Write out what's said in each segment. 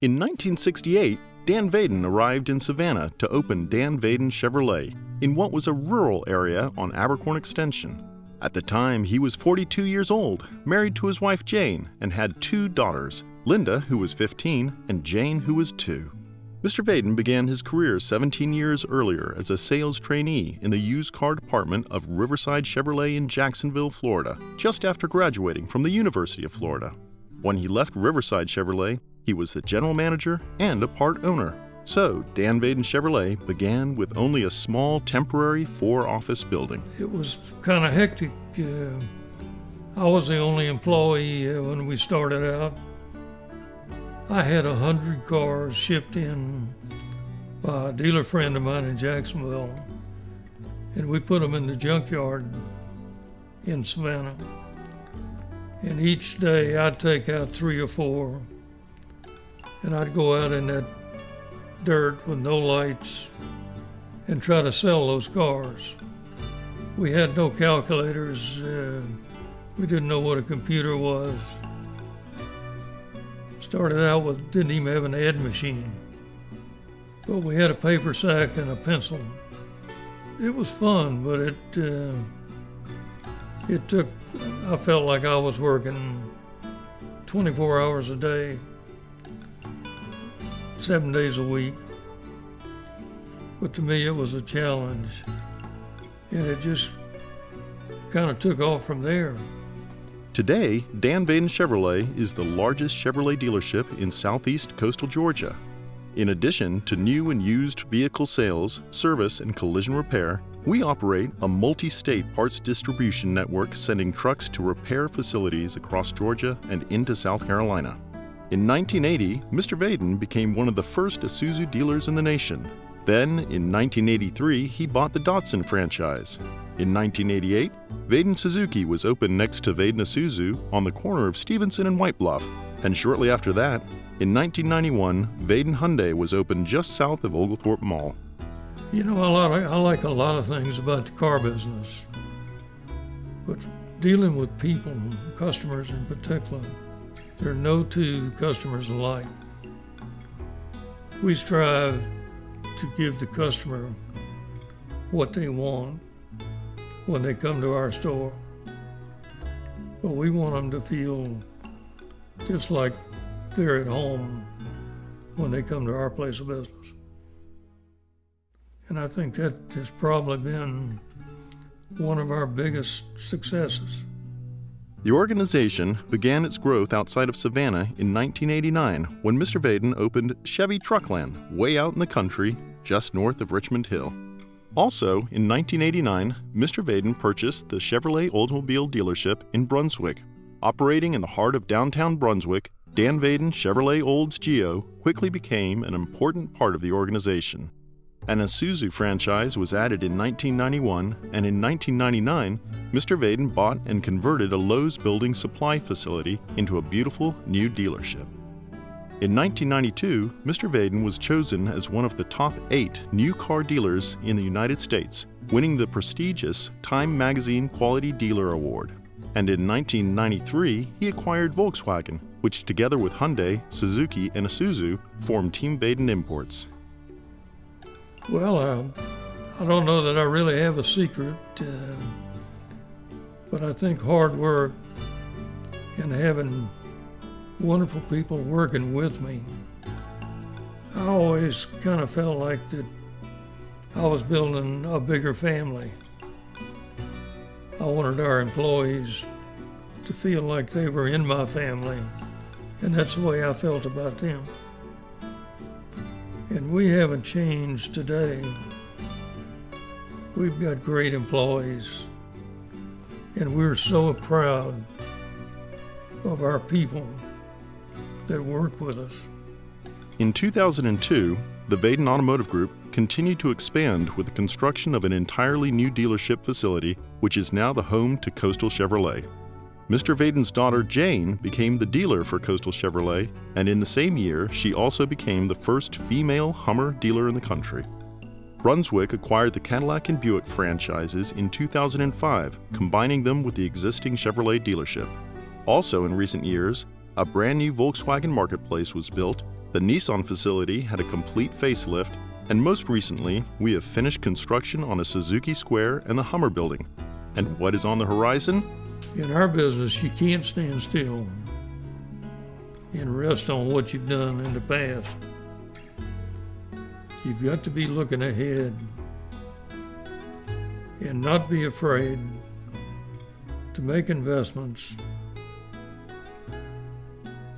In 1968, Dan Vaden arrived in Savannah to open Dan Vaden Chevrolet in what was a rural area on Abercorn Extension. At the time, he was 42 years old, married to his wife Jane, and had two daughters, Linda, who was 15, and Jane, who was 2. Mr. Vaden began his career 17 years earlier as a sales trainee in the used car department of Riverside Chevrolet in Jacksonville, Florida, just after graduating from the University of Florida. When he left Riverside Chevrolet, he was the general manager and a part owner. So, Dan Vaden Chevrolet began with only a small temporary 4-office building. It was kind of hectic. I was the only employee when we started out. I had 100 cars shipped in by a dealer friend of mine in Jacksonville, and we put them in the junkyard in Savannah. And each day I'd take out 3 or 4, and I'd go out in that dirt with no lights and try to sell those cars. We had no calculators. We didn't know what a computer was. Started out with, didn't even have an ad machine. But we had a paper sack and a pencil. It was fun, but it took, I felt like I was working 24 hours a day, 7 days a week. But to me, it was a challenge. And it just kind of took off from there. Today, Dan Vaden Chevrolet is the largest Chevrolet dealership in southeast coastal Georgia. In addition to new and used vehicle sales, service, and collision repair, we operate a multi-state parts distribution network sending trucks to repair facilities across Georgia and into South Carolina. In 1980, Mr. Vaden became one of the first Isuzu dealers in the nation. Then, in 1983, he bought the Datsun franchise. In 1988, Vaden Suzuki was opened next to Vaden Isuzu on the corner of Stevenson and White Bluff, and shortly after that, in 1991, Vaden Hyundai was opened just south of Oglethorpe Mall. You know, I like a lot of things about the car business, but dealing with people, customers in particular, there are no two customers alike. We strive to give the customer what they want when they come to our store. But we want them to feel just like they're at home when they come to our place of business. And I think that has probably been one of our biggest successes. The organization began its growth outside of Savannah in 1989 when Mr. Vaden opened Chevy Truckland way out in the country just north of Richmond Hill. Also, in 1989, Mr. Vaden purchased the Chevrolet Oldsmobile dealership in Brunswick. Operating in the heart of downtown Brunswick, Dan Vaden Chevrolet Olds Geo quickly became an important part of the organization. An Isuzu franchise was added in 1991, and in 1999, Mr. Vaden bought and converted a Lowe's building supply facility into a beautiful new dealership. In 1992, Mr. Vaden was chosen as one of the top 8 new car dealers in the United States, winning the prestigious Time Magazine Quality Dealer Award. And in 1993, he acquired Volkswagen, which together with Hyundai, Suzuki, and Isuzu formed Team Vaden Imports. Well, I don't know that I really have a secret, but I think hard work and having wonderful people working with me. I always kind of felt like that I was building a bigger family. I wanted our employees to feel like they were in my family, and that's the way I felt about them. And we haven't changed today. We've got great employees, and we're so proud of our people that work with us. In 2002, the Vaden Automotive Group continued to expand with the construction of an entirely new dealership facility, which is now the home to Coastal Chevrolet. Mr. Vaden's daughter Jane became the dealer for Coastal Chevrolet, and in the same year, she also became the first female Hummer dealer in the country. Brunswick acquired the Cadillac and Buick franchises in 2005, combining them with the existing Chevrolet dealership. Also in recent years, a brand new Volkswagen marketplace was built, The Nissan facility had a complete facelift, and most recently, we have finished construction on a Suzuki Square and the Hummer building. And what is on the horizon? In our business, you can't stand still and rest on what you've done in the past. You've got to be looking ahead and not be afraid to make investments.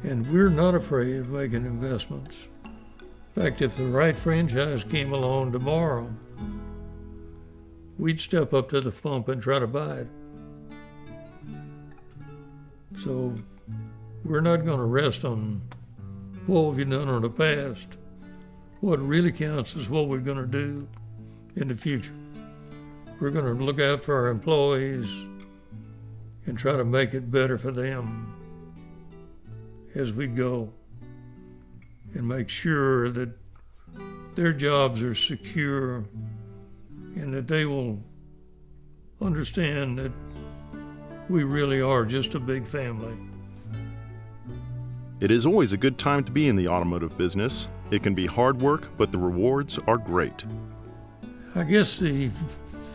And we're not afraid of making investments. In fact, if the right franchise came along tomorrow, we'd step up to the pump and try to buy it. So we're not going to rest on what have you done in the past. What really counts is what we're going to do in the future. We're going to look out for our employees and try to make it better for them as we go, and make sure that their jobs are secure and that they will understand that we really are just a big family. It is always a good time to be in the automotive business. It can be hard work, but the rewards are great. I guess the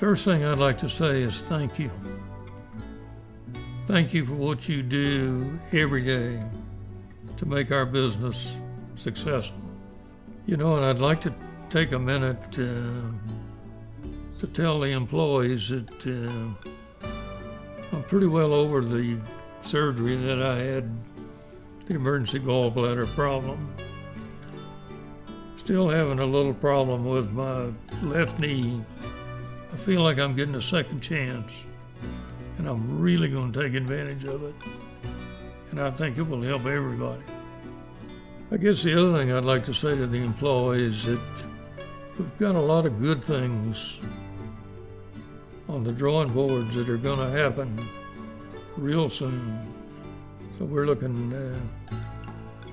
first thing I'd like to say is thank you. Thank you for what you do every day to make our business successful. You know, and I'd like to take a minute to tell the employees that I'm pretty well over the surgery that I had, the emergency gallbladder problem. Still having a little problem with my left knee. I feel like I'm getting a second chance, and I'm really going to take advantage of it. And I think it will help everybody. I guess the other thing I'd like to say to the employees is that we've got a lot of good things on the drawing boards that are going to happen real soon. So we're looking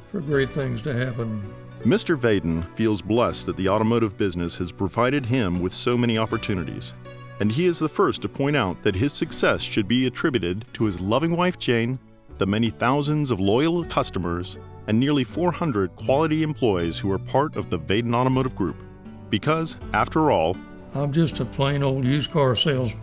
for great things to happen. Mr. Vaden feels blessed that the automotive business has provided him with so many opportunities. And he is the first to point out that his success should be attributed to his loving wife, Jane, the many thousands of loyal customers, and nearly 400 quality employees who are part of the Vaden Automotive Group. Because, after all, I'm just a plain old used car salesman.